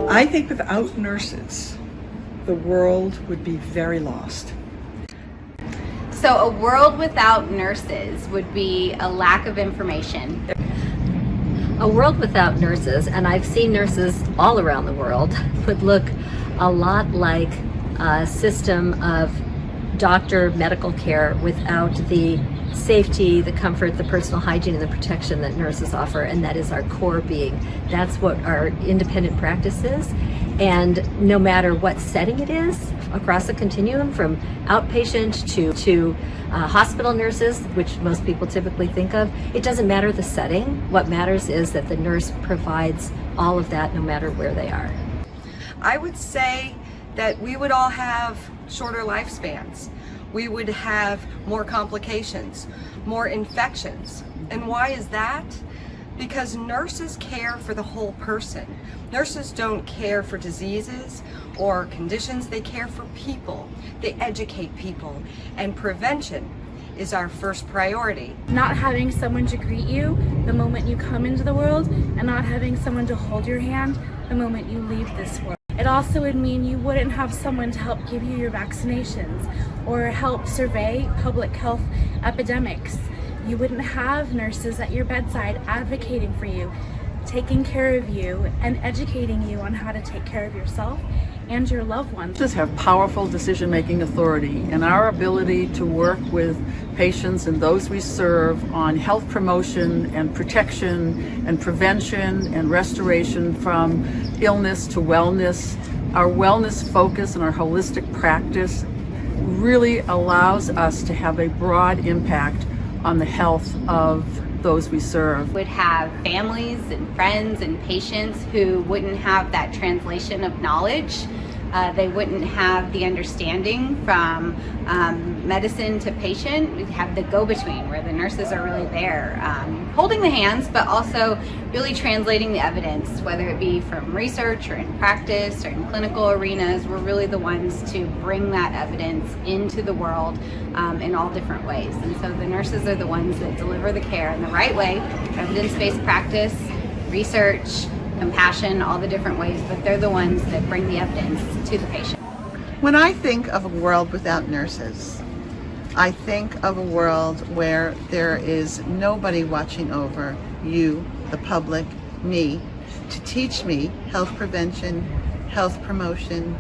I think without nurses, the world would be very lost. So a world without nurses would be a lack of information. A world without nurses, and I've seen nurses all around the world, would look a lot like a system of doctor medical care without the safety, the comfort, the personal hygiene, and the protection that nurses offer, and that is our core being. That's what our independent practice is, and no matter what setting it is, across the continuum from outpatient to hospital nurses, which most people typically think of, it doesn't matter the setting. What matters is that the nurse provides all of that no matter where they are. I would say that we would all have shorter lifespans. We would have more complications, more infections. And why is that? Because nurses care for the whole person. Nurses don't care for diseases or conditions, they care for people. They educate people, and prevention is our first priority. Not having someone to greet you the moment you come into the world, and not having someone to hold your hand the moment you leave this world. It also would mean you wouldn't have someone to help give you your vaccinations or help survey public health epidemics. You wouldn't have nurses at your bedside advocating for you, taking care of you, and educating you on how to take care of yourself and your loved ones. Nurses have powerful decision-making authority, and our ability to work with patients and those we serve on health promotion and protection and prevention and restoration from illness to wellness, our wellness focus and our holistic practice really allows us to have a broad impact on the health of those we serve. Would have families and friends and patients who wouldn't have that translation of knowledge. They wouldn't have the understanding from medicine to patient. We'd have the go-between where the nurses are really there, holding the hands, but also really translating the evidence, whether it be from research or in practice or in clinical arenas. We're really the ones to bring that evidence into the world in all different ways. And so the nurses are the ones that deliver the care in the right way, evidence-based practice, research, compassion, all the different ways, but they're the ones that bring the evidence to the patient. When I think of a world without nurses, I think of a world where there is nobody watching over you, the public, me, to teach me health prevention, health promotion,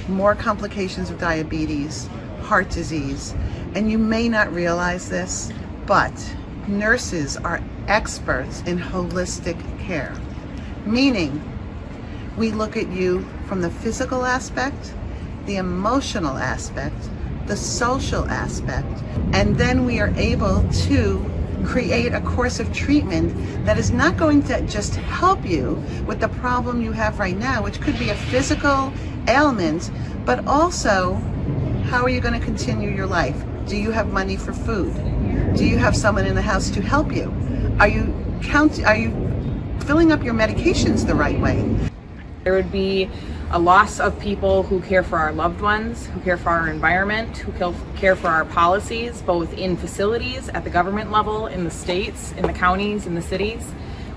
more complications of diabetes, heart disease. And you may not realize this, but nurses are experts in holistic care. Meaning, we look at you from the physical aspect, the emotional aspect, the social aspect, and then we are able to create a course of treatment that is not going to just help you with the problem you have right now, which could be a physical ailment, but also, how are you going to continue your life? Do you have money for food? Do you have someone in the house to help you? Are you filling up your medications the right way? There would be a loss of people who care for our loved ones, who care for our environment, who care for our policies, both in facilities, at the government level, in the states, in the counties, in the cities.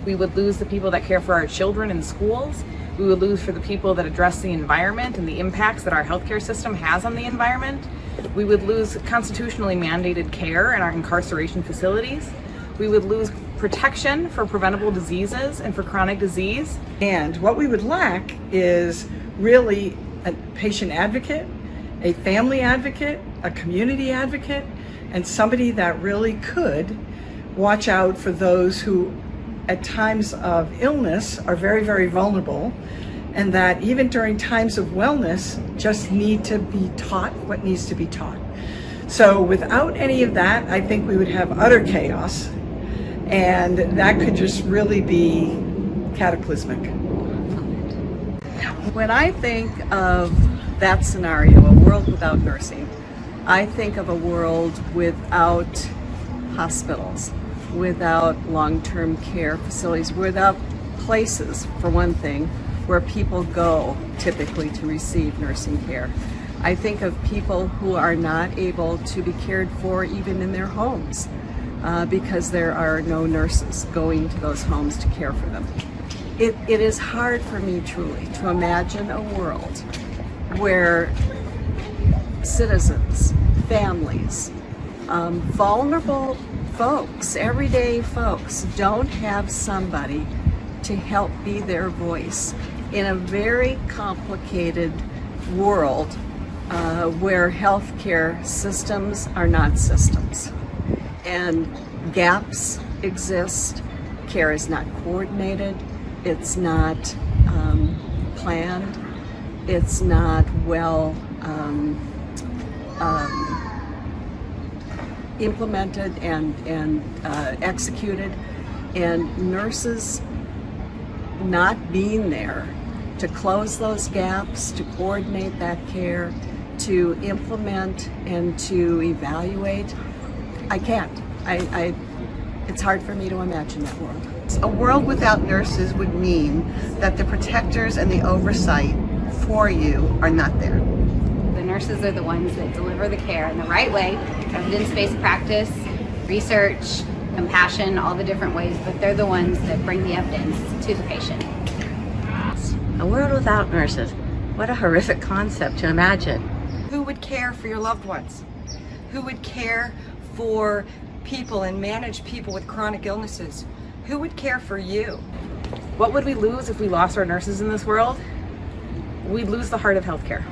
We would lose the people that care for our children in schools. We would lose for the people that address the environment and the impacts that our healthcare system has on the environment. We would lose constitutionally mandated care in our incarceration facilities. We would lose protection for preventable diseases and for chronic disease. And what we would lack is really a patient advocate, a family advocate, a community advocate, and somebody that really could watch out for those who at times of illness are very, very vulnerable, and that even during times of wellness just need to be taught what needs to be taught. So without any of that, I think we would have utter chaos, and that could just really be cataclysmic. When I think of that scenario, a world without nursing, I think of a world without hospitals, without long-term care facilities, without places, for one thing, where people go typically to receive nursing care. I think of people who are not able to be cared for even in their homes because there are no nurses going to those homes to care for them. it is hard for me truly to imagine a world where citizens, families, vulnerable folks, everyday folks, don't have somebody to help be their voice in a very complicated world where healthcare systems are not systems and gaps exist. Care is not coordinated, it's not planned, it's not well implemented and executed, and nurses not being there to close those gaps, to coordinate that care, to implement and to evaluate. I can't. It's hard for me to imagine that world. A world without nurses would mean that the protectors and the oversight for you are not there. The nurses are the ones that deliver the care in the right way, evidence-based practice, research, compassion, all the different ways, but they're the ones that bring the evidence to the patient. A world without nurses. What a horrific concept to imagine. Who would care for your loved ones? Who would care for people and manage people with chronic illnesses? Who would care for you? What would we lose if we lost our nurses in this world? We'd lose the heart of healthcare.